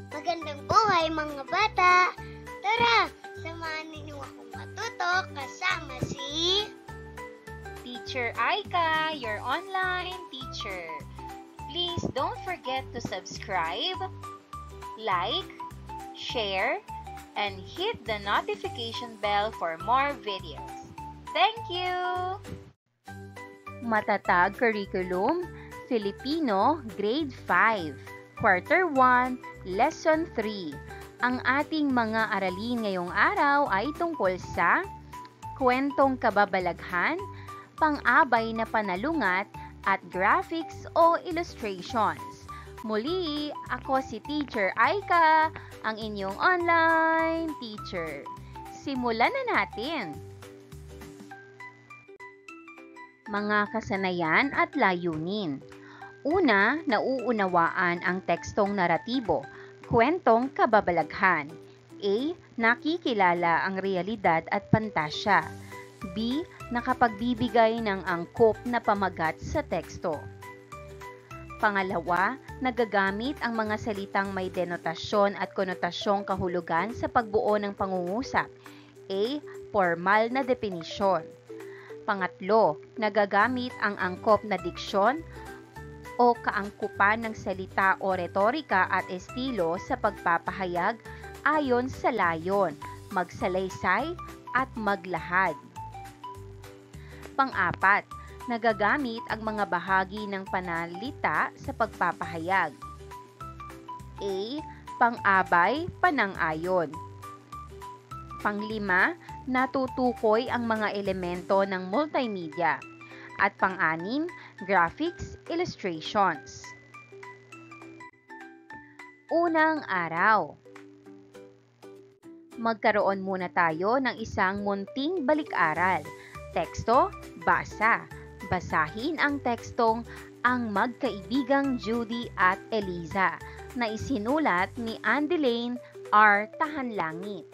Magandang buhay mga bata! Tara, samahan ninyo akong matuto kasama si Teacher Aika, your online teacher. Please don't forget to subscribe, like, share, and hit the notification bell for more videos. Thank you! Matatag Curriculum, Filipino, Grade 5. Quarter 1, Lesson 3. Ang ating mga aralin ngayong araw ay tungkol sa kwentong kababalaghan, pang-abay na panalungat, at graphics o illustrations. Muli, ako si Teacher Aika, ang inyong online teacher. Simulan na natin! Mga kasanayan at layunin. Una, nauunawaan ang tekstong naratibo, kwentong kababalaghan. A. Nakikilala ang realidad at pantasya. B. Nakapagbibigay ng angkop na pamagat sa teksto. Pangalawa, nagagamit ang mga salitang may denotasyon at konotasyong kahulugan sa pagbuo ng pangungusap. A. Formal na definisyon. Pangatlo, nagagamit ang angkop na diksyon o kaangkupan ng salita o retorika at estilo sa pagpapahayag ayon sa layon, magsalaysay at maglahad. Pang-apat, nagagamit ang mga bahagi ng panalita sa pagpapahayag. A. Pang-abay, panang-ayon. Pang-lima, natutukoy ang mga elemento ng multimedia. At pang-anim, graphics, illustrations. Unang araw. Magkaroon muna tayo ng isang munting balik-aral. Teksto, basa. Basahin ang tekstong Ang Magkaibigang Judy at Eliza na isinulat ni Andelaine R. Tahanlangit.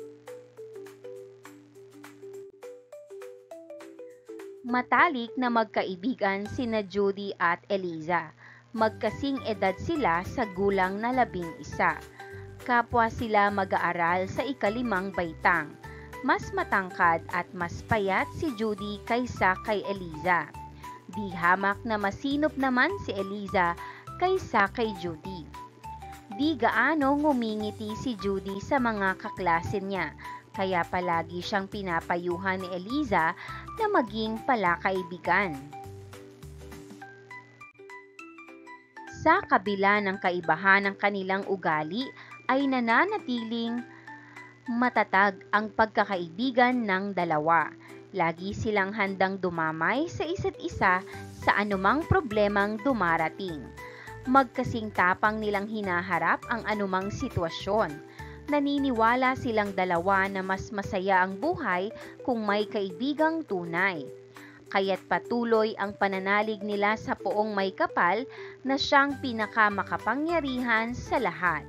Matalik na magkaibigan sina Judy at Eliza. Magkasing edad sila sa gulang na 11. Kapwa sila mag-aaral sa ika-5 baitang. Mas matangkad at mas payat si Judy kaysa kay Eliza. Di hamak na masinop naman si Eliza kaysa kay Judy. Di gaano ngumingiti si Judy sa mga kaklase niya, kaya palagi siyang pinapayuhan ni Eliza na maging palakaibigan. Sa kabila ng kaibahan ng kanilang ugali, ay nananatiling matatag ang pagkakaibigan ng dalawa. Lagi silang handang dumamay sa isa't isa sa anumang problemang dumarating. Magkasing tapang nilang hinaharap ang anumang sitwasyon. Naniniwala silang dalawa na mas masaya ang buhay kung may kaibigang tunay. Kaya't patuloy ang pananalig nila sa Poong May Kapal na siyang pinakamakapangyarihan sa lahat.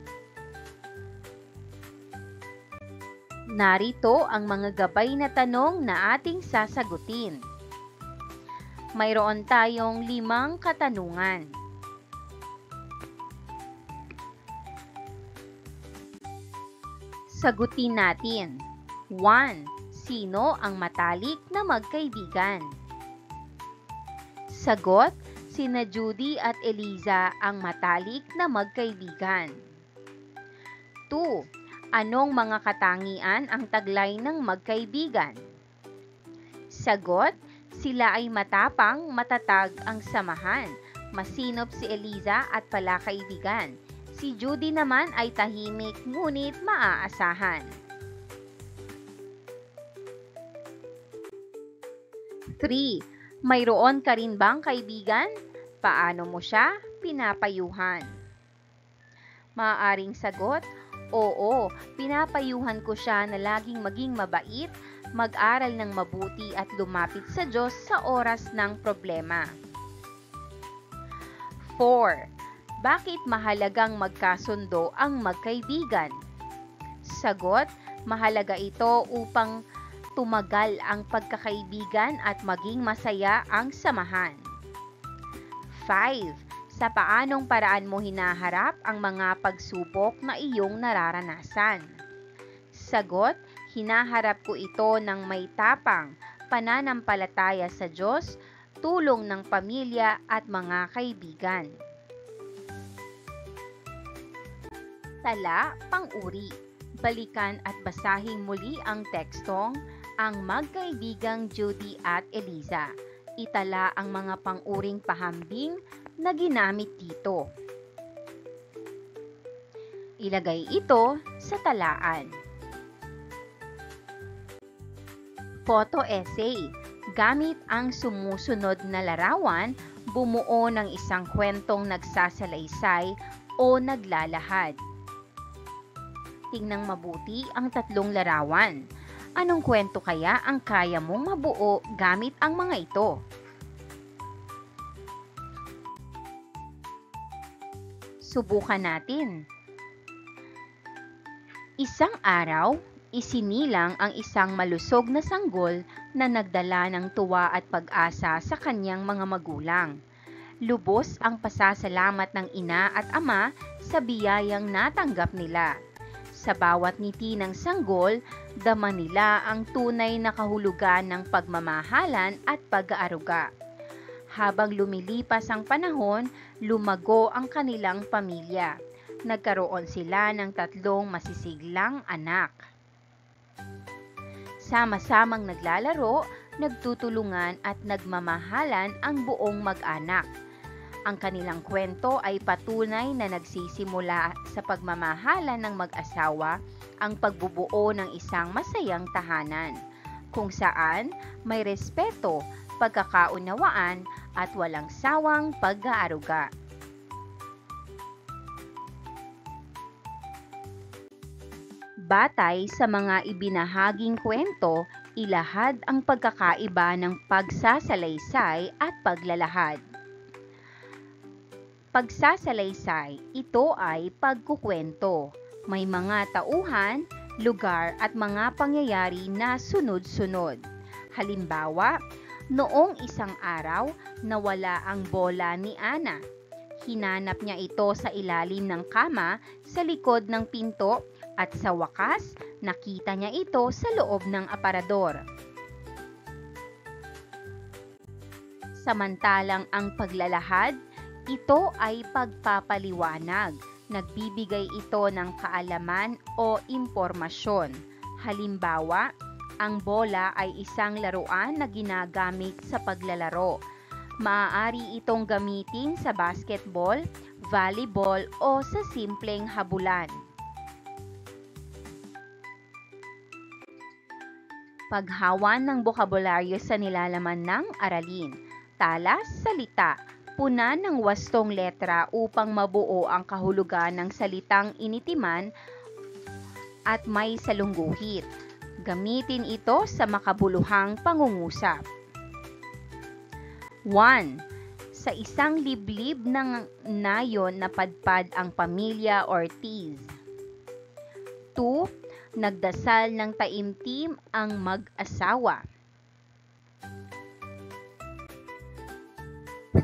Narito ang mga gabay na tanong na ating sasagutin. Mayroon tayong 5 katanungan. Sagutin natin. 1. Sino ang matalik na magkaibigan? Sagot, sina Judy at Eliza ang matalik na magkaibigan. 2. Anong mga katangian ang taglay ng magkaibigan? Sagot, sila ay matapang, matatag ang samahan. Masinop si Eliza at palakaibigan. Si Judy naman ay tahimik ngunit maaasahan. 3. Mayroon ka rin bang kaibigan? Paano mo siya pinapayuhan? Maaaring sagot, oo, pinapayuhan ko siya na laging maging mabait, mag-aral ng mabuti at lumapit sa Diyos sa oras ng problema. 4. Bakit mahalagang magkasundo ang magkaibigan? Sagot, mahalaga ito upang tumagal ang pagkakaibigan at maging masaya ang samahan. 5. Sa paanong paraan mo hinaharap ang mga pagsubok na iyong nararanasan? Sagot, hinaharap ko ito ng may tapang, pananampalataya sa Diyos, tulong ng pamilya at mga kaibigan. Tala, pang-uri. Balikan at basahin muli ang tekstong Ang Magkaibigang Judy at Eliza. Itala ang mga pang-uring pahambing na ginamit dito. Ilagay ito sa talaan. Photo essay. Gamit ang sumusunod na larawan, bumuo ng isang kwentong nagsasalaysay o naglalahad. Tingnang mabuti ang tatlong larawan. Anong kwento kaya ang kaya mong mabuo gamit ang mga ito? Subukan natin. Isang araw, isinilang ang isang malusog na sanggol na nagdala ng tuwa at pag-asa sa kanyang mga magulang. Lubos ang pasasalamat ng ina at ama sa biyayang natanggap nila. Sa bawat ngiti ng sanggol, dama nila ang tunay na kahulugan ng pagmamahalan at pag-aaruga. Habang lumilipas ang panahon, lumago ang kanilang pamilya. Nagkaroon sila ng 3 masisiglang anak. Sama-samang naglalaro, nagtutulungan at nagmamahalan ang buong mag-anak. Ang kanilang kwento ay patunay na nagsisimula sa pagmamahalan ng mag-asawa ang pagbubuo ng isang masayang tahanan, kung saan may respeto, pagkakaunawaan at walang sawang pag-aaruga. Batay sa mga ibinahaging kwento, ilahad ang pagkakaiba ng pagsasalaysay at paglalahad. Pagsasalaysay, ito ay pagkukwento. May mga tauhan, lugar at mga pangyayari na sunod-sunod. Halimbawa, noong isang araw, nawala ang bola ni Ana. Hinanap niya ito sa ilalim ng kama, sa likod ng pinto, at sa wakas, nakita niya ito sa loob ng aparador. Samantalang ang paglalahad, ito ay pagpapaliwanag. Nagbibigay ito ng kaalaman o impormasyon. Halimbawa, ang bola ay isang laruan na ginagamit sa paglalaro. Maaari itong gamitin sa basketball, volleyball o sa simpleng habulan. Paghawan ng bokabularyo sa nilalaman ng aralin. Talas, salita. Punan ng 8 letra upang mabuo ang kahulugan ng salitang initiman at may salungguhit. Gamitin ito sa makabuluhang pangungusap. 1. Sa isang liblib ng nayon napadpad ang pamilya Ortiz. 2. Nagdasal ng taimtim ang mag-asawa.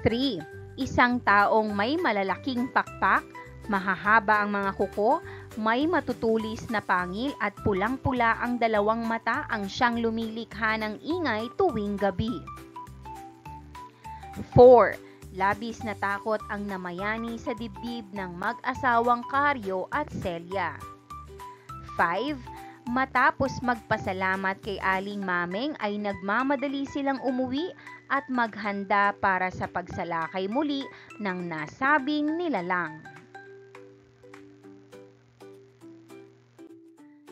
3. Isang taong may malalaking pakpak, mahahaba ang mga kuko, may matutulis na pangil at pulang-pula ang 2 mata ang siyang lumilikha ng ingay tuwing gabi. 4. Labis na takot ang namayani sa dibdib ng mag-asawang Karyo at Celia. 5. Matapos magpasalamat kay Aling Mameng ay nagmamadali silang umuwi at maghanda para sa pagsalakay muli ng nasabing nilalang.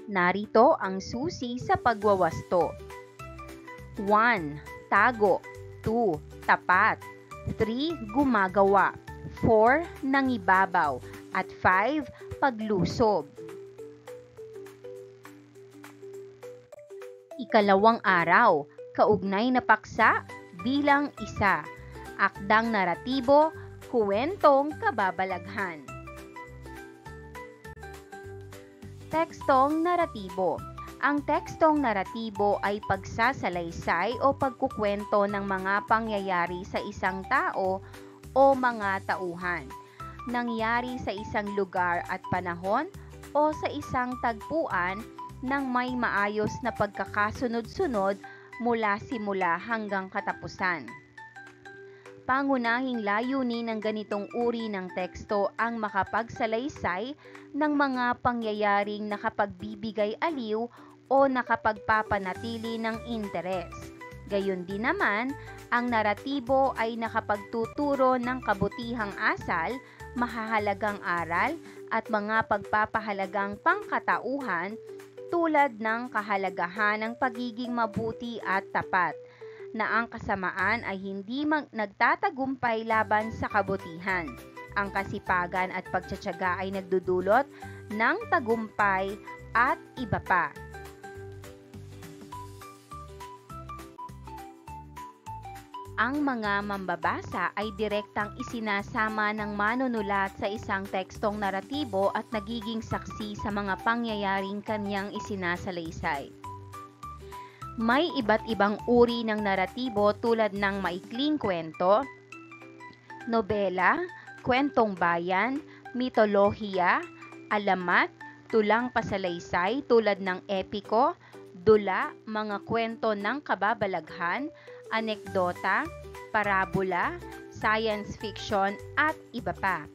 Narito ang susi sa pagwawasto. 1. Tago. 2. Tapat. 3. Gumagawa. 4. Nangibabaw. At 5. Paglusob. Ikalawang araw, kaugnay na paksa bilang 1. Akdang naratibo, kuwentong kababalaghan. Tekstong naratibo. Ang tekstong naratibo ay pagsasalaysay o pagkukwento ng mga pangyayari sa isang tao o mga tauhan. Nangyari sa isang lugar at panahon o sa isang tagpuan ng may maayos na pagkakasunod-sunod mula simula hanggang katapusan. Pangunahing layunin ng ganitong uri ng teksto ang makapagsalaysay ng mga pangyayaring nakapagbibigay aliw o nakapagpapanatili ng interes. Gayon din naman, ang naratibo ay nakapagtuturo ng kabutihang asal, mahahalagang aral at mga pagpapahalagang pangkatauhan tulad ng kahalagahan ng pagiging mabuti at tapat, na ang kasamaan ay hindi nagtatagumpay laban sa kabutihan. Ang kasipagan at pagtiyatiyaga ay nagdudulot ng tagumpay at iba pa. Ang mga mambabasa ay direktang isinasama ng manunulat sa isang tekstong naratibo at nagiging saksi sa mga pangyayaring kanyang isinasalaysay. May iba't ibang uri ng naratibo tulad ng maikling kwento, nobela, kwentong bayan, mitolohiya, alamat, tulang pasalaysay tulad ng epiko, dula, mga kwento ng kababalaghan, anekdota, parabola, science fiction at iba pa.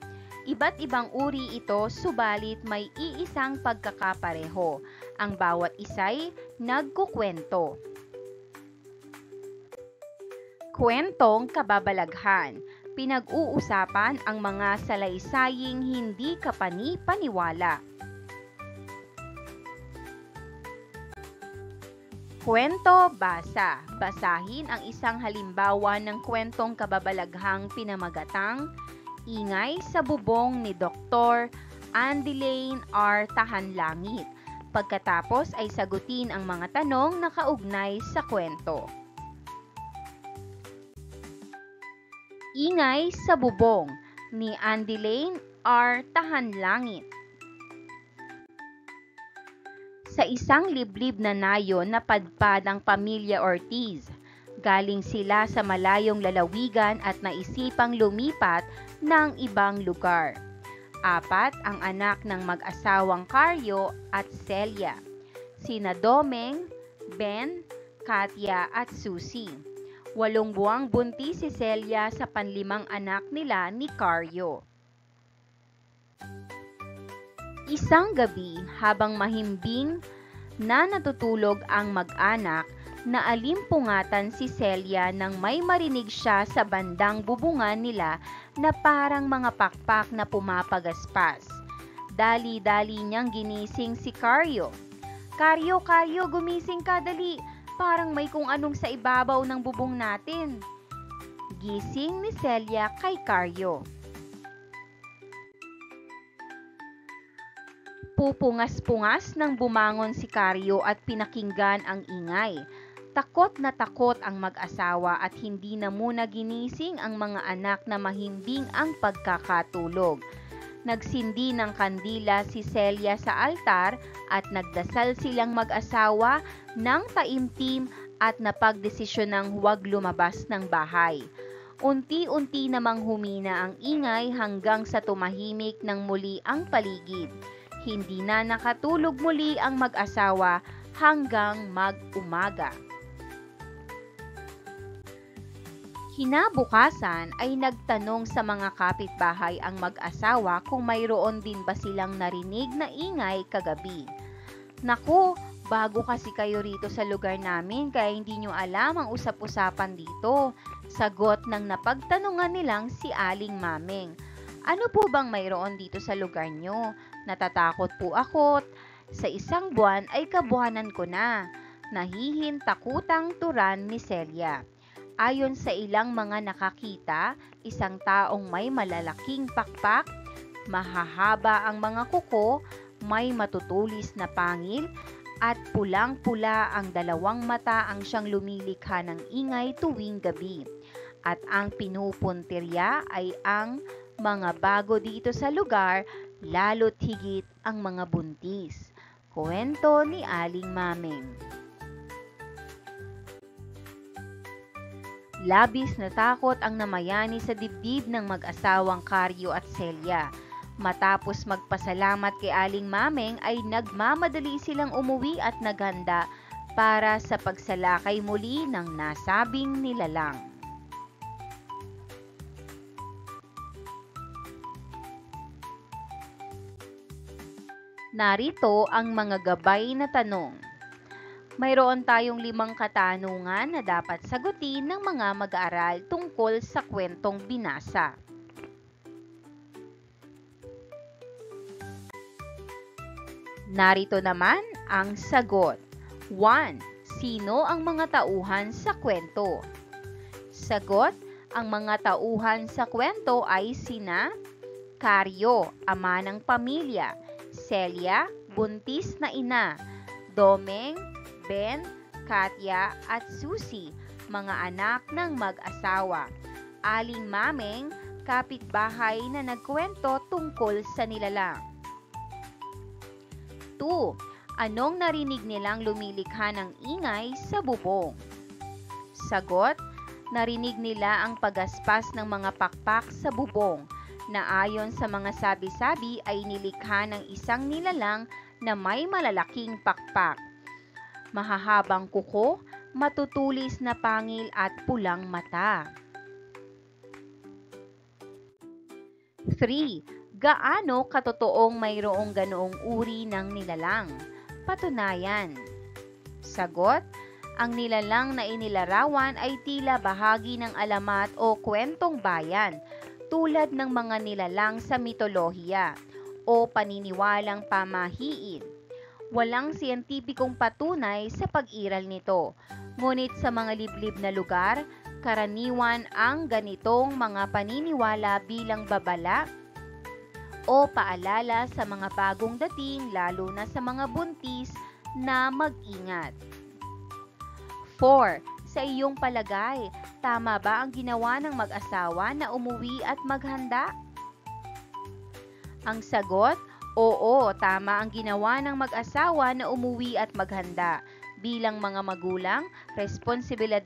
Iba't ibang uri ito, subalit may iisang pagkakapareho. Ang bawat isa'y nagkukwento. Kwentong kababalaghan. Pinag-uusapan ang mga salaysaying hindi kapani-paniwala. Kwento basa. Basahin ang isang halimbawa ng kwentong kababalaghang pinamagatang Ingay sa Bubong ni Dr. Andilaine R. Tahanlangit. Pagkatapos ay sagutin ang mga tanong na kaugnay sa kwento. Ingay sa Bubong ni Andilaine R. Tahanlangit. Sa isang liblib na nayon napadpad ang pamilya Ortiz. Galing sila sa malayong lalawigan at naisipang lumipat ng ibang lugar. 4 ang anak ng mag-asawang Carlo at Celia, sina Domeng, Ben, Katya at Susie. 8 buwang buntis si Celia sa panlimang anak nila ni Carlo. Isang gabi, habang mahimbing na natutulog ang mag-anak, naalimpungatan si Celia nang may marinig siya sa bandang bubungan nila na parang mga pakpak na pumapagaspas. Dali-dali niyang ginising si Carlo. Carlo, gumising ka dali. Parang may kung anong sa ibabaw ng bubong natin. Gising ni Celia kay Carlo. Pupungas-pungas nang bumangon si Carlo at pinakinggan ang ingay. Takot na takot ang mag-asawa at hindi na muna ginising ang mga anak na mahimbing ang pagkakatulog. Nagsindi ng kandila si Celia sa altar at nagdasal silang mag-asawa ng taimtim at napagdesisyonang huwag lumabas ng bahay. Unti-unti namang humina ang ingay hanggang sa tumahimik ng muli ang paligid. Hindi na nakatulog muli ang mag-asawa hanggang mag-umaga. Kinabukasan ay nagtanong sa mga kapitbahay ang mag-asawa kung mayroon din ba silang narinig na ingay kagabi. Naku, bago kasi kayo rito sa lugar namin kaya hindi nyo alam ang usap-usapan dito. Sagot ng napagtanungan nilang si Aling Mameng. Ano po bang mayroon dito sa lugar nyo? Natatakot po ako. Sa 1 buwan ay kabuhanan ko na. Nahihintakutang turan ni Celia. Ayon sa ilang mga nakakita, isang taong may malalaking pakpak, mahahaba ang mga kuko, may matutulis na pangil, at pulang-pula ang 2 mata ang siyang lumilikha ng ingay tuwing gabi. At ang pinupuntirya ay ang mga bago dito sa lugar, lalo't higit ang mga buntis. Kwento ni Aling Mameng. Labis na takot ang namayani sa dibdib ng mag-asawang Karyo at Celia. Matapos magpasalamat kay Aling Mameng ay nagmamadali silang umuwi at naghanda para sa pagsalakay muli ng nasabing nilalang. Narito ang mga gabay na tanong. Mayroon tayong 5 katanungan na dapat sagutin ng mga mag-aaral tungkol sa kwentong binasa. Narito naman ang sagot. 1. Sino ang mga tauhan sa kwento? Sagot, ang mga tauhan sa kwento ay sina Karyo, ama ng pamilya; Celia, buntis na ina; Domeng, Ben, Katya at Susie, mga anak ng mag-asawa; Aling Mameng, kapitbahay na nagkwento tungkol sa nilalang. 2. Anong narinig nilang lumilikha ng ingay sa bubong? Sagot, narinig nila ang pagaspas ng mga pakpak sa bubong na ayon sa mga sabi-sabi ay nilikha ng isang nilalang na may malalaking pakpak, mahahabang kuko, matutulis na pangil at pulang mata. 3. Gaano katotoong mayroong ganoong uri ng nilalang? Patunayan. Sagot, ang nilalang na inilarawan ay tila bahagi ng alamat o kwentong bayan, tulad ng mga nilalang sa mitolohiya o paniniwalang pamahiin. Walang siyentipikong patunay sa pag-iral nito, ngunit sa mga liblib na lugar, karaniwan ang ganitong mga paniniwala bilang babala o paalala sa mga bagong dating, lalo na sa mga buntis, na mag-ingat. 4. Sa iyong palagay, tama ba ang ginawa ng mag-asawa na umuwi at maghanda? Ang sagot, oo, tama ang ginawa ng mag-asawa na umuwi at maghanda. Bilang mga magulang, responsibilidad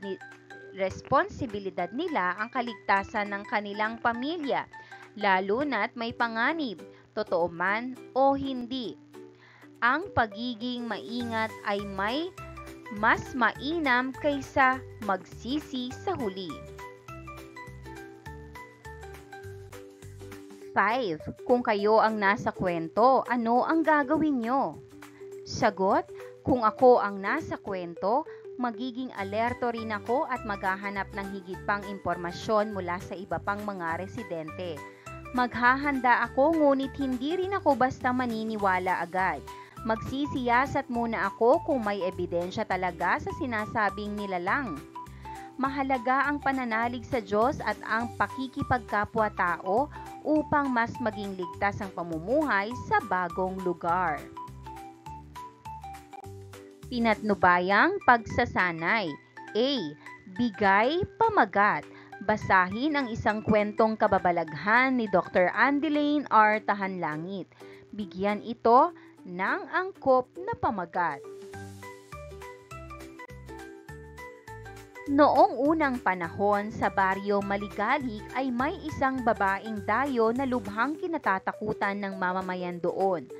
nila ang kaligtasan ng kanilang pamilya, lalo na't may panganib, totoo man o hindi. Ang pagiging maingat ay mas mainam kaysa magsisi sa huli. 5. Kung kayo ang nasa kwento, ano ang gagawin nyo? Sagot, kung ako ang nasa kwento, magiging alerto rin ako at maghahanap ng higit pang impormasyon mula sa iba pang mga residente. Maghahanda ako, ngunit hindi rin ako basta maniniwala agad. Magsisiyasat muna ako kung may ebidensya talaga sa sinasabing nilalang. Mahalaga ang pananalig sa Diyos at ang pakikipagkapwa-tao upang mas maging ligtas ang pamumuhay sa bagong lugar. Pinatnubayang pagsasanay. A. Bigay pamagat. Basahin ang isang kwentong kababalaghan ni Dr. Andeline R. Tahanlangit. Bigyan ito ng angkop na pamagat. Noong unang panahon sa baryo Maligalig ay may isang babaeng dayo na lubhang kinatatakutan ng mamamayan doon.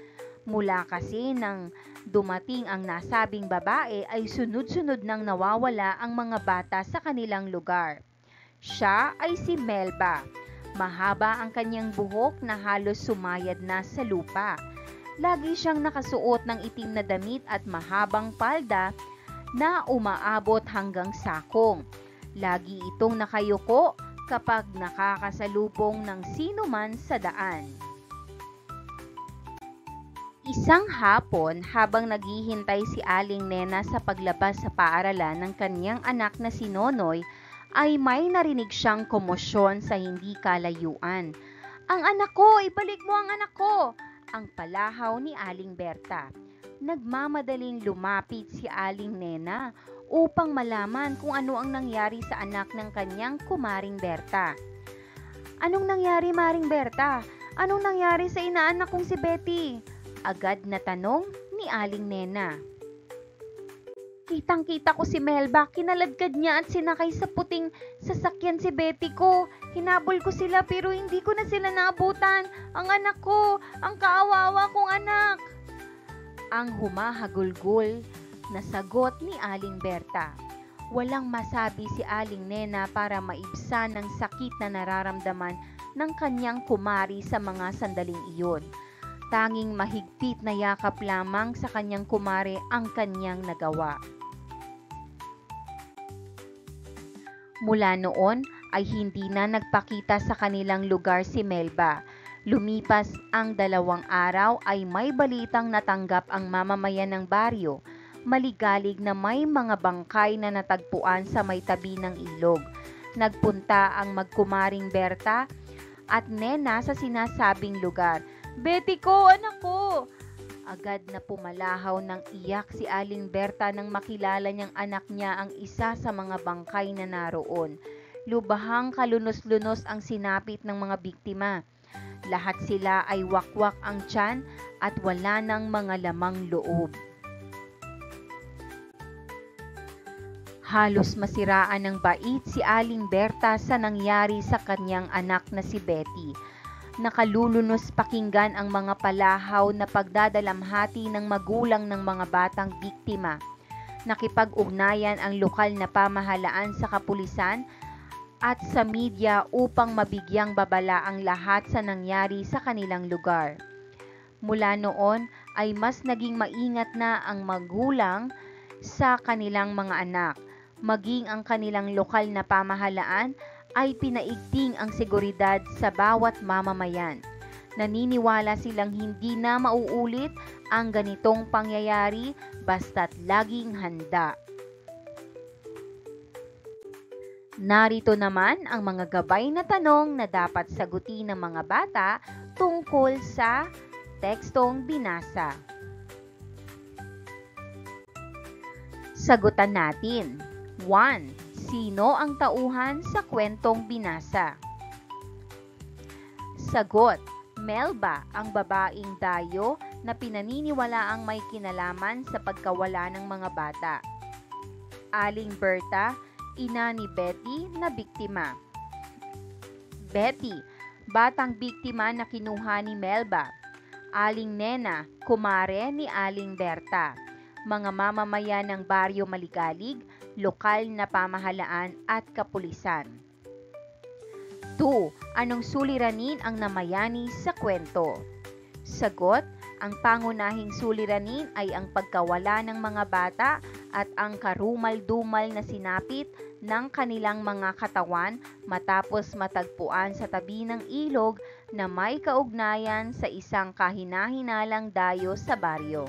Mula kasi nang dumating ang nasabing babae ay sunod-sunod nang nawawala ang mga bata sa kanilang lugar. Siya ay si Melba. Mahaba ang kanyang buhok na halos sumayad na sa lupa. Lagi siyang nakasuot ng itim na damit at mahabang palda na umaabot hanggang sakong. Lagi itong nakayuko kapag nakakasalubong ng sino man sa daan. Isang hapon, habang naghihintay si Aling Nena sa paglabas sa paaralan ng kanyang anak na si Nonoy, ay may narinig siyang komosyon sa hindi kalayuan. "Ang anak ko! Ibalik mo ang anak ko!" ang palahaw ni Aling Berta. Nagmamadaling lumapit si Aling Nena upang malaman kung ano ang nangyari sa anak ng kanyang kumaring Berta. "Anong nangyari, Maring Berta? Anong nangyari sa inaanak kong si Betty?" agad na tanong ni Aling Nena. Kitang-kita ko si Melba, kinaladkad niya at sinakay sa puting sasakyan si Betty ko. Hinabol ko sila pero hindi ko na sila naabutan. Ang anak ko, ang kaawawa kong anak. Ang humahagulgol na sagot ni Aling Berta. Walang masabi si Aling Nena para maibsan ang sakit na nararamdaman ng kanyang kumari sa mga sandaling iyon. Tanging mahigpit na yakap lamang sa kanyang kumari ang kanyang nagawa. Mula noon ay hindi na nagpakita sa kanilang lugar si Melba. Lumipas ang 2 araw ay may balitang natanggap ang mamamayan ng baryo. Maligalig na may mga bangkay na natagpuan sa may tabi ng ilog. Nagpunta ang magkumaring Berta at Nena sa sinasabing lugar. Betty ko, anak ko! Agad na pumalahaw ng iyak si Aling Berta nang makilala niyang anak niya ang isa sa mga bangkay na naroon. Lubhang kalunos-lunos ang sinapit ng mga biktima. Lahat sila ay wakwak ang tiyan at wala ng mga lamang loob. Halos masiraan ng bait si Aling Berta sa nangyari sa kanyang anak na si Betty. Nakalulunos pakinggan ang mga palahaw na pagdadalamhati ng magulang ng mga batang biktima. Nakipag-ugnayan ang lokal na pamahalaan sa kapulisan at sa media upang mabigyang babala ang lahat sa nangyari sa kanilang lugar. Mula noon ay mas naging maingat na ang magulang sa kanilang mga anak. Maging ang kanilang lokal na pamahalaan ay pinaigting ang seguridad sa bawat mamamayan. Naniniwala silang hindi na mauulit ang ganitong pangyayari basta't laging handa. Narito naman ang mga gabay na tanong na dapat sagutin ng mga bata tungkol sa tekstong binasa. Sagutan natin. 1. Sino ang tauhan sa kwentong binasa? Sagot, Melba, ang babaeng dayo na pinaniniwalaang may kinalaman sa pagkawala ng mga bata. Aling Berta, ina ni Betty na biktima. Betty, batang biktima na kinuha ni Melba. Aling Nena, kumare ni Aling Berta. Mga mamamayan ng baryo Maligalig, lokal na pamahalaan at kapulisan. 2. Anong suliranin ang namayani sa kwento? Sagot, ang pangunahing suliranin ay ang pagkawala ng mga bata at ang karumal-dumal na sinapit ng kanilang mga katawan matapos matagpuan sa tabi ng ilog na may kaugnayan sa isang kahina-hinalang dayo sa baryo.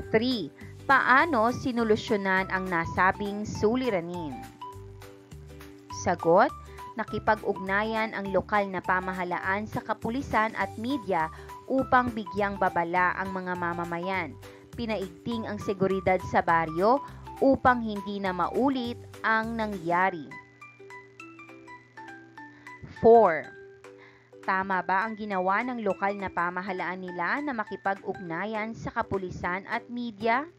Three. Paano sinolusyonan ang nasabing suliranin? Sagot, nakipag-ugnayan ang lokal na pamahalaan sa kapulisan at media upang bigyang babala ang mga mamamayan. Pinaigting ang seguridad sa baryo upang hindi na maulit ang nangyari. 4. Tama ba ang ginawa ng lokal na pamahalaan nila na makipag-ugnayan sa kapulisan at media?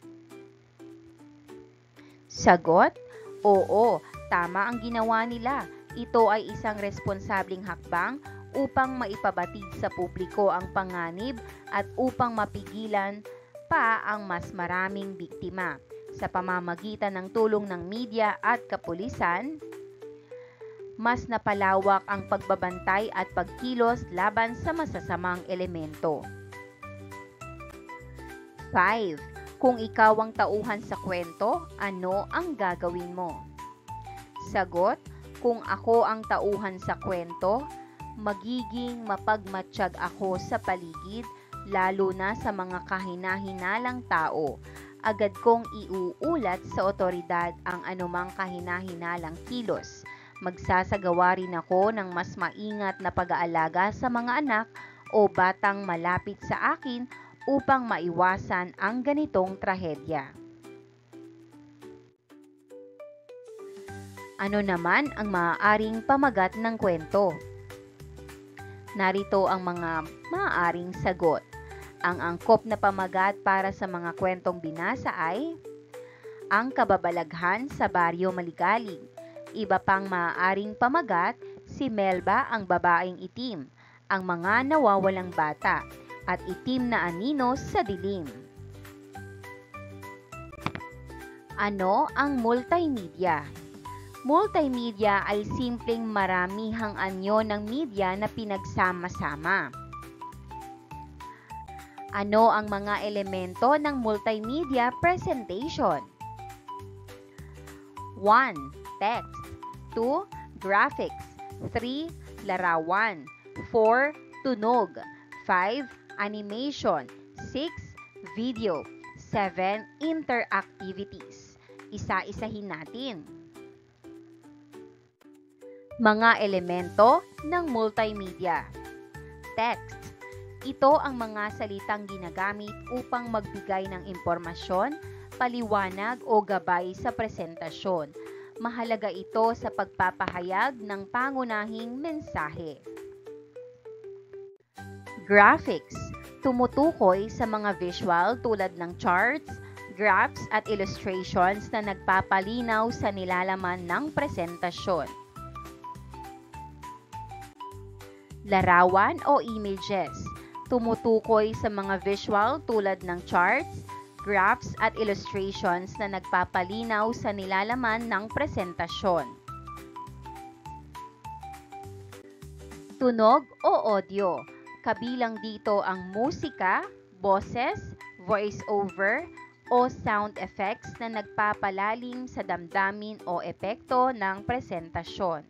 Sagot, oo, tama ang ginawa nila. Ito ay isang responsableng hakbang upang maipabatid sa publiko ang panganib at upang mapigilan pa ang mas maraming biktima. Sa pamamagitan ng tulong ng media at kapulisan, mas napalawak ang pagbabantay at pagkilos laban sa masasamang elemento. 5. Kung ikaw ang tauhan sa kwento, ano ang gagawin mo? Sagot, kung ako ang tauhan sa kwento, magiging mapagmatsyag ako sa paligid, lalo na sa mga kahina-hinalang tao. Agad kong iuulat sa otoridad ang anumang kahina-hinalang kilos. Magsasagawa rin ako ng mas maingat na pag-aalaga sa mga anak o batang malapit sa akin upang maiwasan ang ganitong trahedya. Ano naman ang maaaring pamagat ng kwento? Narito ang mga maaaring sagot. Ang angkop na pamagat para sa mga kwentong binasa ay ang kababalaghan sa Baryo Maligalig. Iba pang maaaring pamagat, si Melba ang babaeng itim, ang mga nawawalang bata, at itim na anino sa dilim. Ano ang multimedia? Multimedia ay simpleng maramihang anyo ng media na pinagsama-sama. Ano ang mga elemento ng multimedia presentation? 1. Text. 2. Graphics. 3. Larawan. 4. Tunog. 5. Animation. 6. Video. 7. Interactivities. Isa-isahin natin. Mga elemento ng multimedia. Text. Ito ang mga salitang ginagamit upang magbigay ng impormasyon, paliwanag o gabay sa presentasyon. Mahalaga ito sa pagpapahayag ng pangunahing mensahe. Graphics. Tumutukoy sa mga visual tulad ng charts, graphs at illustrations na nagpapalinaw sa nilalaman ng presentasyon. Larawan o images. Tumutukoy sa mga visual tulad ng charts, graphs at illustrations na nagpapalinaw sa nilalaman ng presentasyon. Tunog o audio. Kabilang dito ang musika, boses, voice-over, o sound effects na nagpapalalim sa damdamin o epekto ng presentasyon.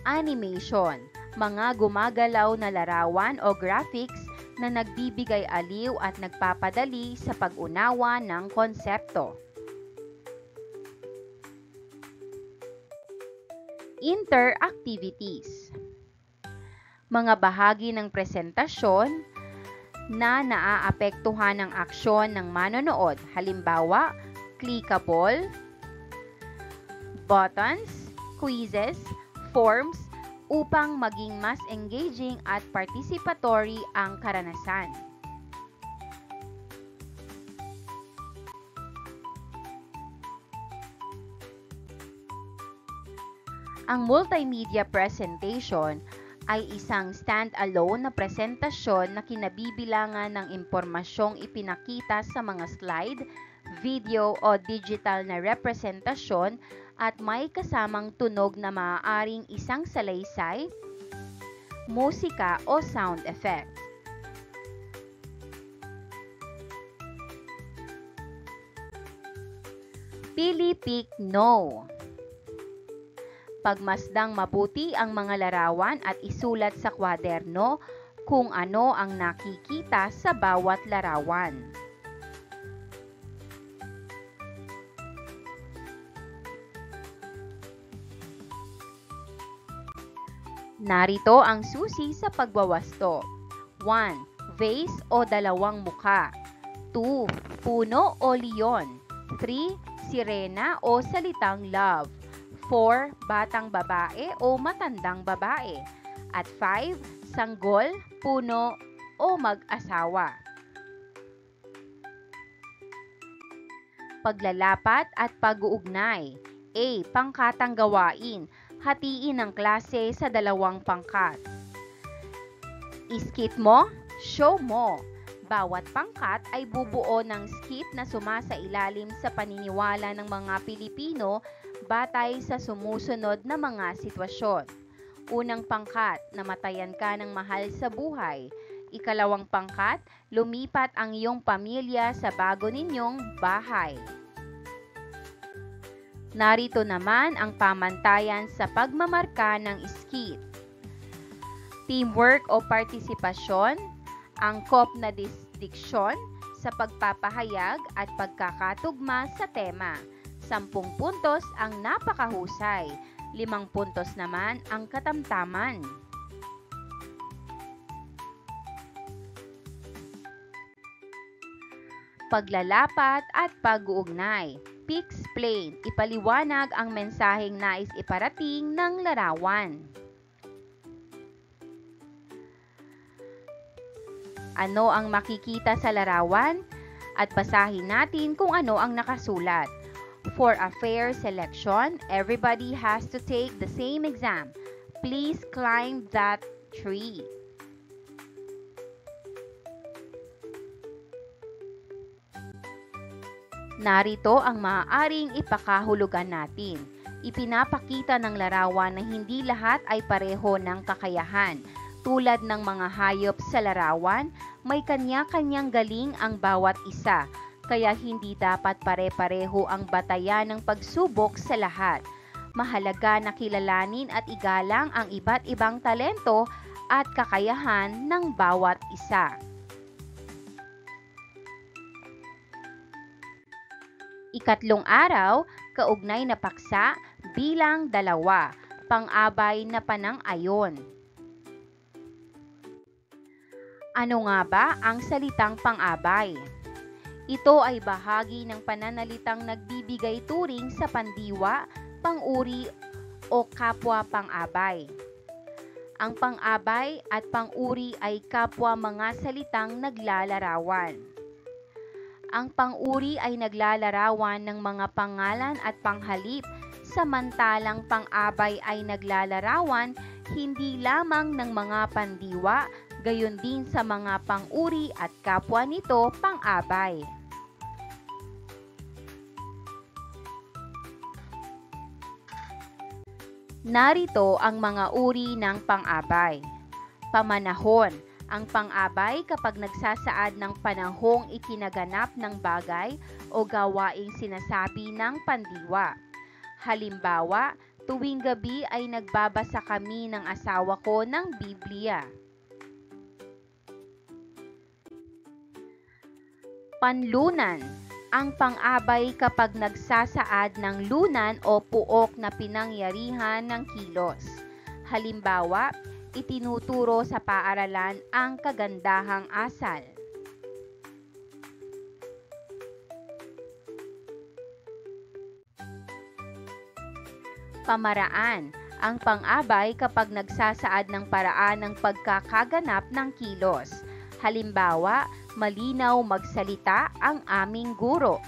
Animation. Mga gumagalaw na larawan o graphics na nagbibigay aliw at nagpapadali sa pag-unawa ng konsepto. Interactivities. Mga bahagi ng presentasyon na naaapektuhan ng aksyon ng manonood. Halimbawa, clickable, buttons, quizzes, forms, upang maging mas engaging at participatory ang karanasan. Ang multimedia presentation ay isang stand-alone na presentasyon na kinabibilangan ng impormasyong ipinakita sa mga slide, video o digital na representasyon at may kasamang tunog na maaaring isang salaysay, musika o sound effect. Pili, pick, no. Pagmasdang mabuti ang mga larawan at isulat sa kwaderno kung ano ang nakikita sa bawat larawan. Narito ang susi sa pagwawasto. 1. Vase o dalawang muka. 2. Puno o leon. 3. Sirena o salitang love. 4. Batang babae o matandang babae. At 5. Sanggol, puno o mag-asawa. Paglalapat at pag-uugnay. A. Pangkatang gawain. Hatiin ang klase sa dalawang pangkat. Iskit mo, show mo. Bawat pangkat ay bubuo ng skit na sumasailalim sa paniniwala ng mga Pilipino batay sa sumusunod na mga sitwasyon. Unang pangkat, namatayan ka ng mahal sa buhay. Ikalawang pangkat, lumipat ang iyong pamilya sa bago ninyong bahay. Narito naman ang pamantayan sa pagmamarka ng skit. Teamwork o partisipasyon, angkop na diksyon sa pagpapahayag at pagkakatugma sa tema. 10 puntos ang napakahusay, 5 puntos naman ang katamtaman. Paglalapat at pag-uugnay. P-explain, ipaliwanag ang mensaheng nais iparating ng larawan. Ano ang makikita sa larawan? At basahin natin kung ano ang nakasulat. For a fair selection, everybody has to take the same exam. Please climb that tree. Narito ang maaaring ipakahulugan natin. Ipinapakita ng larawan na hindi lahat ay pareho ng kakayahan. Tulad ng mga hayop sa larawan, may kanya-kanyang galing ang bawat isa, kaya hindi dapat pare-pareho ang batayan ng pagsubok sa lahat. Mahalaga na kilalanin at igalang ang iba't ibang talento at kakayahan ng bawat isa. Ikatlong araw, kaugnay na paksa bilang 2, pang-abay na panang-ayon. Ano nga ba ang salitang pang-abay? Ito ay bahagi ng pananalitang nagbibigay turing sa pandiwa, pang-uri o kapwa pang-abay. Ang pang-abay at pang-uri ay kapwa mga salitang naglalarawan. Ang pang-uri ay naglalarawan ng mga pangalan at panghalip, samantalang pang-abay ay naglalarawan hindi lamang ng mga pandiwa, gayon din sa mga pang-uri at kapwa nito pang-abay. Narito ang mga uri ng pang-abay. Pamanahon. Ang pang-abay kapag nagsasaad ng panahong ikinaganap ng bagay o gawaing sinasabi ng pandiwa. Halimbawa, tuwing gabi ay nagbabasa kami ng asawa ko ng Biblia. Panlunan. Ang pang-abay kapag nagsasaad ng lunan o puok na pinangyarihan ng kilos. Halimbawa, itinuturo sa paaralan ang kagandahang asal. Pamaraan. Ang pang-abay kapag nagsasaad ng paraan ng pagkakaganap ng kilos. Halimbawa, malinaw magsalita ang aming guro.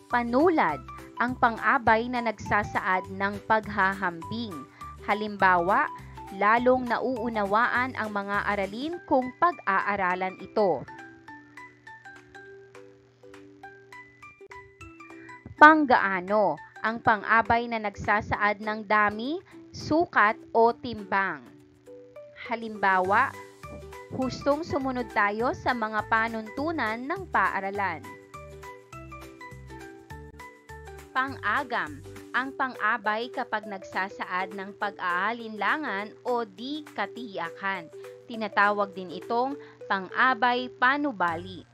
Panulad. Ang pang-abay na nagsasaad ng paghahambing. Halimbawa, lalong nauunawaan ang mga aralin kung pag-aaralan ito. Panggaano. Ang pang-abay na nagsasaad ng dami, sukat o timbang. Halimbawa, hustong sumunod tayo sa mga panuntunan ng paaralan. Pang-agam. Ang pang-abay kapag nagsasaad ng pag-aalinlangan o di katiyakan. Tinatawag din itong pang-abay panubali.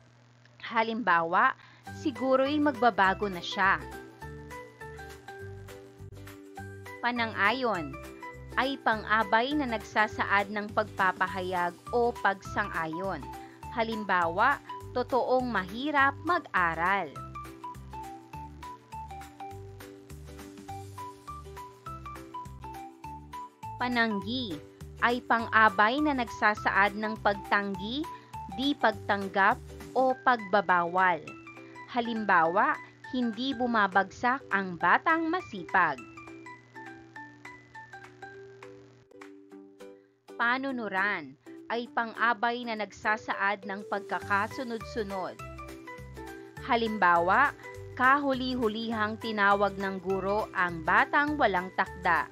Halimbawa, siguro'y magbabago na siya. Panang-ayon ay pang-abay na nagsasaad ng pagpapahayag o pagsang-ayon. Halimbawa, totoong mahirap mag-aral. Pananggi ay pang-abay na nagsasaad ng pagtanggi, di pagtanggap o pagbabawal. Halimbawa, hindi bumabagsak ang batang masipag. Panunuran ay pang-abay na nagsasaad ng pagkakasunod-sunod. Halimbawa, kahuli-hulihang tinawag ng guro ang batang walang takda.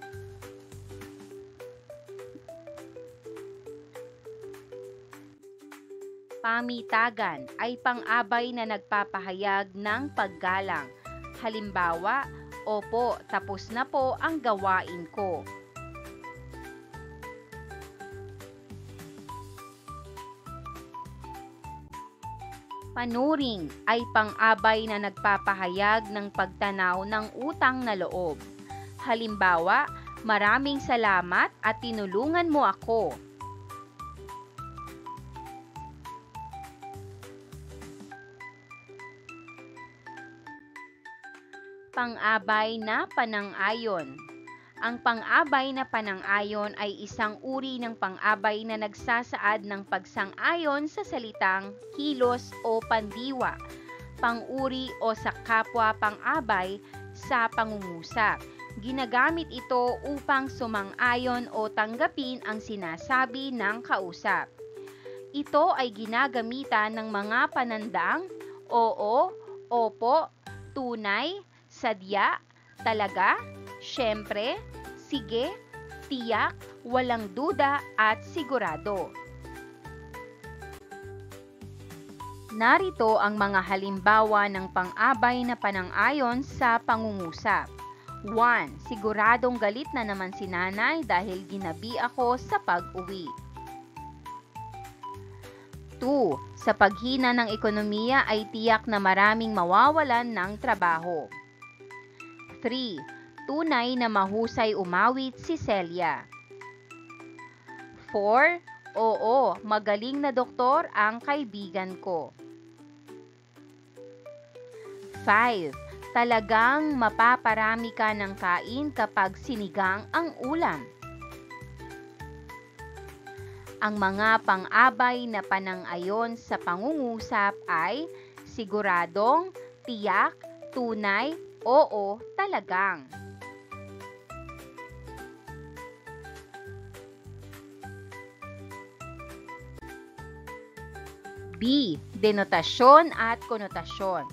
Pamitagan ay pang-abay na nagpapahayag ng paggalang. Halimbawa, opo, tapos na po ang gawain ko. Panuring ay pang-abay na nagpapahayag ng pagtanaw ng utang na loob. Halimbawa, maraming salamat at tinulungan mo ako. Pang-abay na panang-ayon. Ang pang-abay na panang-ayon ay isang uri ng pang-abay na nagsasaad ng pagsang-ayon sa salitang, kilos o pandiwa, pang-uri o sa kapwa pang-abay sa pangungusap. Ginagamit ito upang sumang-ayon o tanggapin ang sinasabi ng kausap. Ito ay ginagamitan ng mga panandang, oo, opo, tunay, sadya, talaga, syempre, sige, tiyak, walang duda at sigurado. Narito ang mga halimbawa ng pang-abay na panang-ayon sa pangungusap. 1. Siguradong galit na naman si nanay dahil ginabi ako sa pag-uwi. 2. Sa paghina ng ekonomiya ay tiyak na maraming mawawalan ng trabaho. 3. Tunay na mahusay umawit si Celia. 4. Oo, magaling na doktor ang kaibigan ko. 5. Talagang mapaparami ka ng kain kapag sinigang ang ulam. Ang mga pang-abay na panang-ayon sa pangungusap ay siguradong, tiyak, tunay, oo, talagang. B. Denotasyon at konotasyon.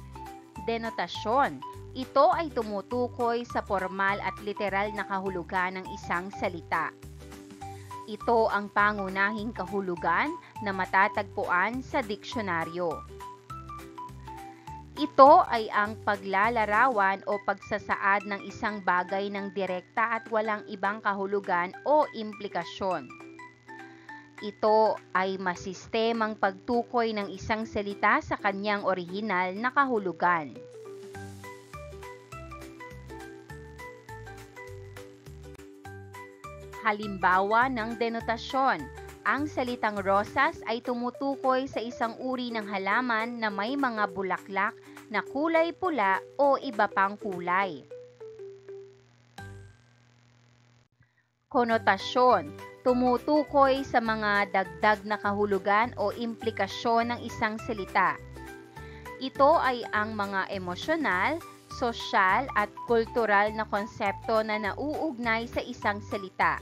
Denotasyon. Ito ay tumutukoy sa formal at literal na kahulugan ng isang salita. Ito ang pangunahing kahulugan na matatagpuan sa diksyonaryo. Ito ay ang paglalarawan o pagsasaad ng isang bagay ng direkta at walang ibang kahulugan o implikasyon. Ito ay masistemang pagtukoy ng isang salita sa kanyang orihinal na kahulugan. Halimbawa ng denotasyon. Ang salitang rosas ay tumutukoy sa isang uri ng halaman na may mga bulaklak na kulay pula o iba pang kulay. Konotasyon. Tumutukoy sa mga dagdag na kahulugan o implikasyon ng isang salita. Ito ay ang mga emosyonal, sosyal at kultural na konsepto na nauugnay sa isang salita.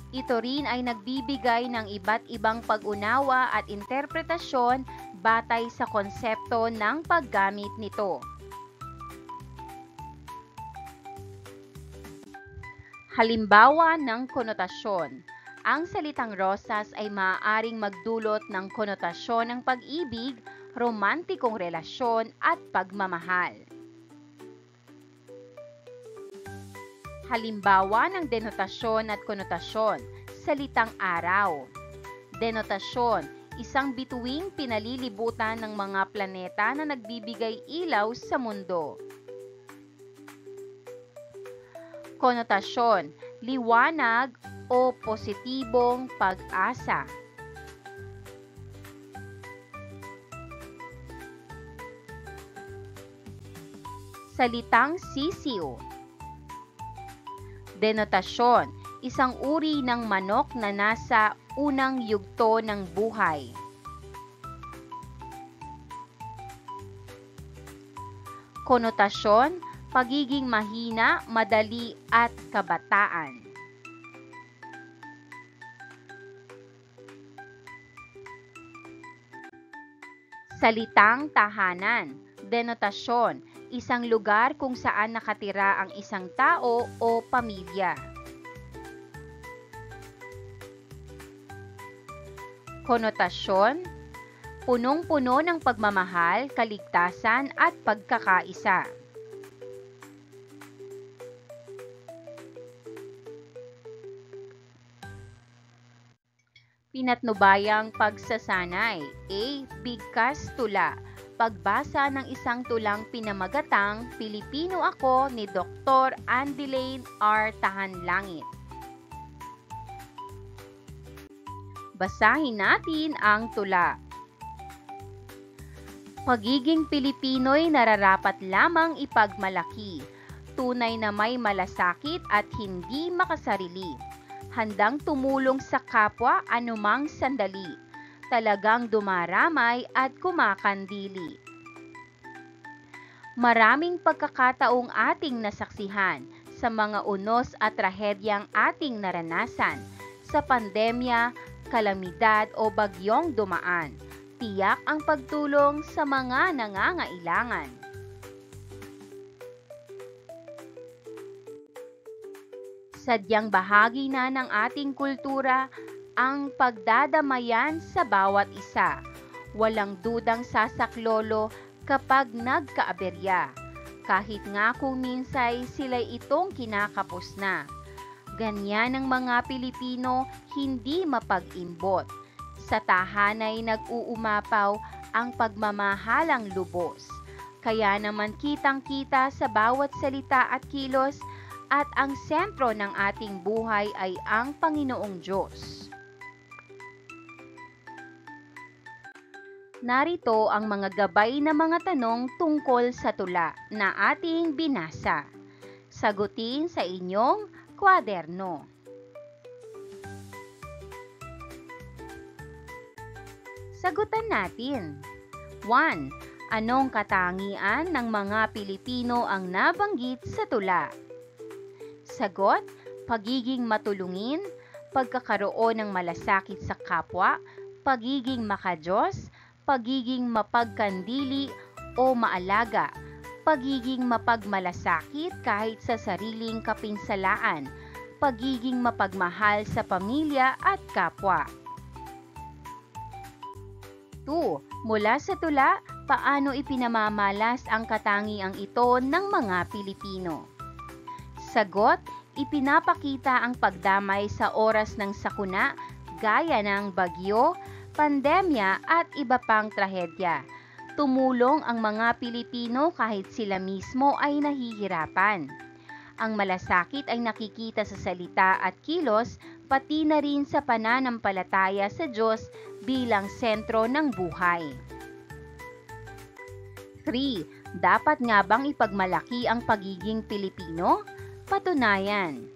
Ito rin ay nagbibigay ng iba't ibang pag-unawa at interpretasyon batay sa konsepto ng paggamit nito. Halimbawa ng konotasyon. Ang salitang rosas ay maaaring magdulot ng konotasyon ng pag-ibig, romantikong relasyon at pagmamahal. Halimbawa ng denotasyon at konotasyon. Salitang araw. Denotasyon, isang bituing pinalilibutan ng mga planeta na nagbibigay ilaw sa mundo. Konotasyon, liwanag o positibong pag-asa. Salitang sisiw. Denotasyon, isang uri ng manok na nasa unang yugto ng buhay. Konotasyon, pagiging mahina, madali at kabataan. Salitang tahanan. Denotasyon, isang lugar kung saan nakatira ang isang tao o pamilya. Konotasyon, punong-puno ng pagmamahal, kaligtasan at pagkakaisa. Pinatnubayang pagsasanay. A. Bigkas tula. Pagbasa ng isang tulang pinamagatang Pilipino Ako ni Dr. Andelaine R. Tahanlangit. Basahin natin ang tula. Pagiging Pilipino'y nararapat lamang ipagmalaki. Tunay na may malasakit at hindi makasarili. Handang tumulong sa kapwa anumang sandali. Talagang dumaramay at kumakandili. Maraming pagkakataong ating nasaksihan sa mga unos at trahedyang ating naranasan sa pandemya, kalamidad o bagyong dumaan. Tiyak ang pagtulong sa mga nangangailangan. Sadyang bahagi na ng ating kultura ang pagdadamayan sa bawat isa. Walang dudang sasaklolo kapag nagkaaberya, kahit nga kung minsay sila'y itong kinakapos na. Ganyan ang mga Pilipino, hindi mapag-imbot. Sa tahanay nag-uumapaw ang pagmamahalang lubos. Kaya naman kitang-kita sa bawat salita at kilos at ang sentro ng ating buhay ay ang Panginoong Diyos. Narito ang mga gabay na mga tanong tungkol sa tula na ating binasa. Sagutin sa inyong kwaderno. Sagutan natin. 1. Anong katangian ng mga Pilipino ang nabanggit sa tula? Sagot, pagiging matulungin, pagkakaroon ng malasakit sa kapwa, pagiging makadiyos, pagiging mapagkandili o maalaga, pagiging mapagmalasakit kahit sa sariling kapinsalaan, pagiging mapagmahal sa pamilya at kapwa. 2. Mula sa tula, paano ipinamamalas ang katangiang ito ng mga Pilipino? Sagot, ipinapakita ang pagdamay sa oras ng sakuna gaya ng bagyo, pandemya at iba pang trahedya. Tumulong ang mga Pilipino kahit sila mismo ay nahihirapan. Ang malasakit ay nakikita sa salita at kilos, pati na rin sa pananampalataya sa Diyos bilang sentro ng buhay. 3. Dapat nga bang ipagmalaki ang pagiging Pilipino? Patunayan.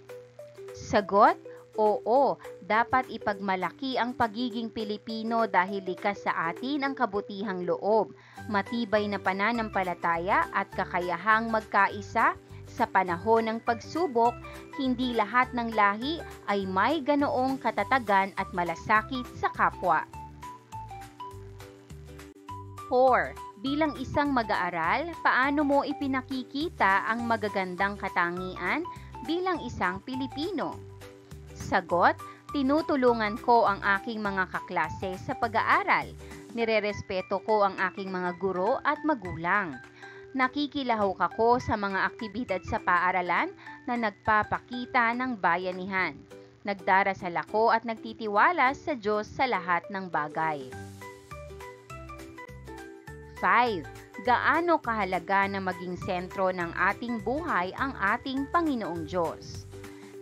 Sagot, oo, dapat ipagmalaki ang pagiging Pilipino dahil likas sa atin ang kabutihang loob, matibay na pananampalataya at kakayahang magkaisa. Sa panahon ng pagsubok, hindi lahat ng lahi ay may ganoong katatagan at malasakit sa kapwa. 4. Bilang isang mag-aaral, paano mo ipinakikita ang magagandang katangian bilang isang Pilipino? Sagot, tinutulungan ko ang aking mga kaklase sa pag-aaral. Nirerespeto ko ang aking mga guro at magulang. Nakikilahok ako sa mga aktibidad sa paaralan na nagpapakita ng bayanihan. Nagdarasal ako at nagtitiwala sa Diyos sa lahat ng bagay. 5. Gaano kahalaga na maging sentro ng ating buhay ang ating Panginoong Diyos?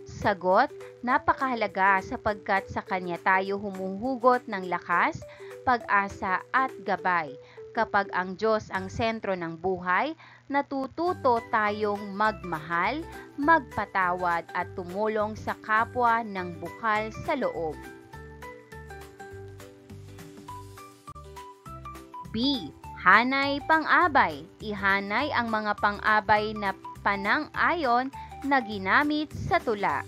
Sagot, napakahalaga sapagkat sa Kanya tayo humuhugot ng lakas, pag-asa at gabay. Kapag ang Diyos ang sentro ng buhay, natututo tayong magmahal, magpatawad at tumulong sa kapwa ng bukal sa loob. B. Hanay pang-abay. Ihanay ang mga pang-abay na panang-ayon na ginamit sa tula.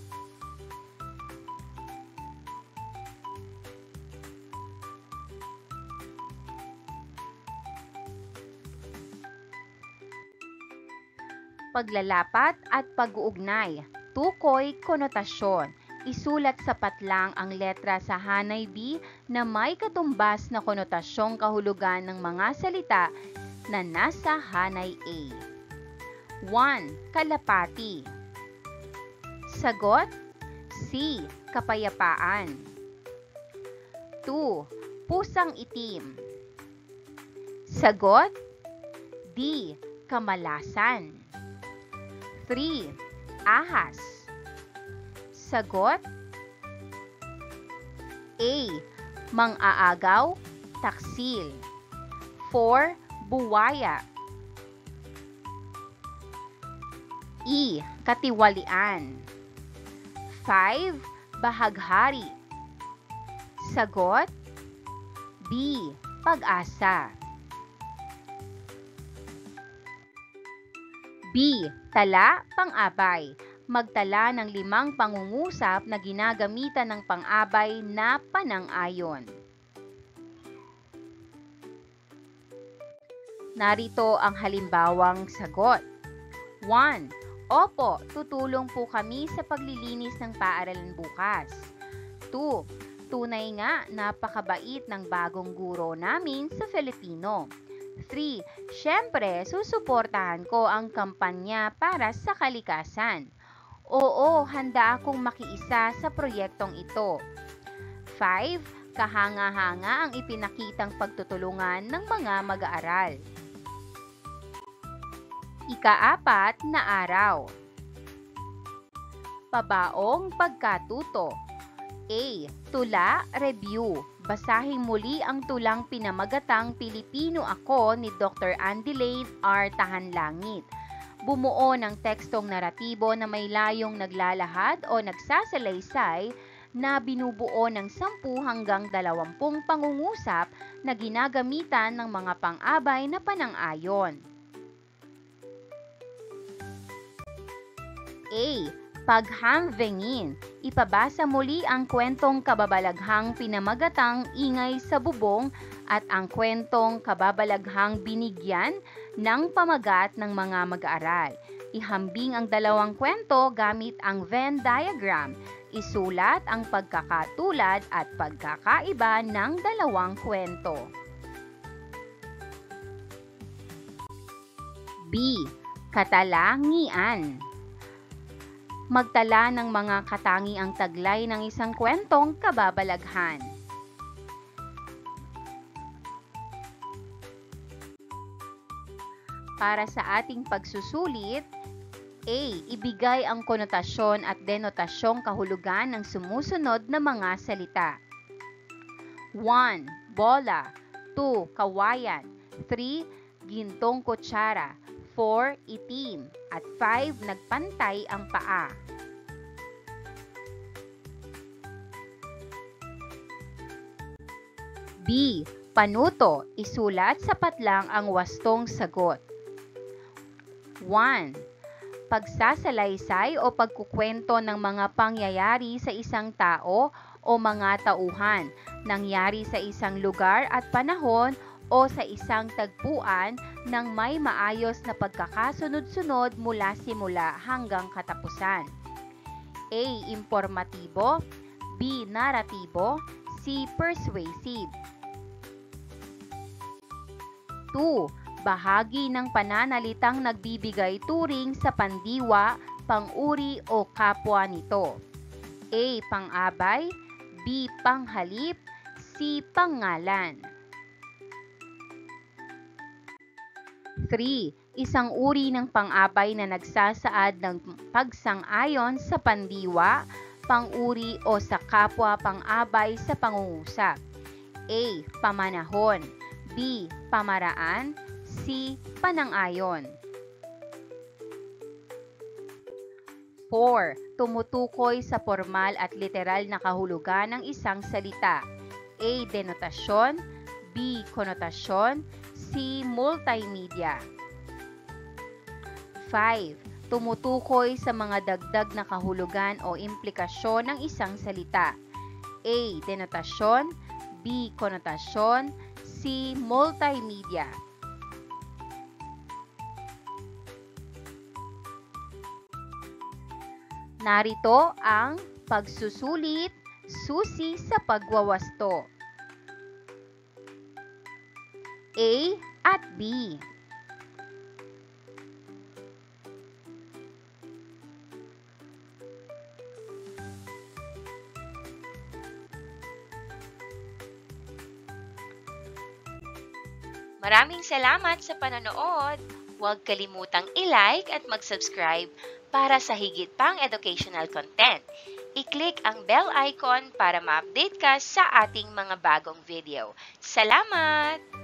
Paglalapat at pag-uugnay, tukoy, konotasyon. Isulat sapat lang ang letra sa hanay B na may katumbas na konotasyong kahulugan ng mga salita na nasa hanay A. 1. Kalapati. Sagot, C. Kapayapaan. 2. Pusang itim. Sagot, D. Kamalasan. 3. Ahas. Sagot, A. Mang-aagaw, taksil. 4. buwaya. E. Katiwalian. 5. Bahaghari. Sagot B. Pag-asa. B. Tala, pang-abay. Magtala ng 5 pangungusap na ginagamitan ng pang-abay na panang-ayon. Narito ang halimbawang sagot. 1. Opo, tutulong po kami sa paglilinis ng paaralan bukas. 2. Tunay nga, napakabait ng bagong guro namin sa Filipino. 3. Siyempre, susuportahan ko ang kampanya para sa kalikasan. Oo, handa akong makiisa sa proyektong ito. 5. Kahanga-hanga ang ipinakitang pagtutulungan ng mga mag-aaral. Ika-4 na araw. Pabaong pagkatuto. A. Tula, review. Basahin muli ang tulang pinamagatang Pilipino Ako ni Dr. Andelaine R. Tahanlangit. Bumuo ng tekstong naratibo na may layong naglalahad o nagsasalaysay na binubuo ng 10 hanggang 20 pangungusap na ginagamitan ng mga pang-abay na panang-ayon. A. Paghangvengin. Ipabasa muli ang kwentong kababalaghang pinamagatang Ingay sa Bubong at ang kwentong kababalaghang Binigyan ng Pamagat ng mga mag-aaral. Ihambing ang 2 kwento gamit ang Venn diagram. Isulat ang pagkakatulad at pagkakaiba ng 2 kwento. B. Katalangian. Magtala ng mga katangiang taglay ng isang kwentong kababalaghan. Para sa ating pagsusulit, A. Ibigay ang konotasyon at denotasyong kahulugan ng sumusunod na mga salita. 1. Bola. 2. Kawayan. 3. Gintong kutsara. 4. Itim. At 5. Nagpantay ang paa. B. Panuto. Isulat sa patlang ang wastong sagot. 1. Pagsasalaysay o pagkukwento ng mga pangyayari sa isang tao o mga tauhan, nangyari sa isang lugar at panahon o sa isang tagpuan ng may maayos na pagkakasunod-sunod mula simula hanggang katapusan. A. Informatibo. B. Naratibo. C. Persuasive. 2. Bahagi ng pananalitang nagbibigay turing sa pandiwa, pang-uri o kapwa nito. A. Pang-abay. B. Panghalip. C. Pangalan. 3. Isang uri ng pang-abay na nagsasaad ng pagsang-ayon sa pandiwa, pang-uri o sa kapwa pang-abay sa pangungusap. A. Pamanahon. B. Pamaraan. C. Panang-ayon. 4. Tumutukoy sa formal at literal na kahulugan ng isang salita. A. Denotasyon. B. Konotasyon. C. Multimedia. 5. Tumutukoy sa mga dagdag na kahulugan o implikasyon ng isang salita. A. Denotasyon. B. Konotasyon. C. Multimedia. Narito ang pagsusulit, susi sa pagwawasto. A at B. Maraming salamat sa panonood. Huwag kalimutang i-like at mag-subscribe para sa higit pang educational content. I-click ang bell icon para ma-update ka sa ating mga bagong video. Salamat!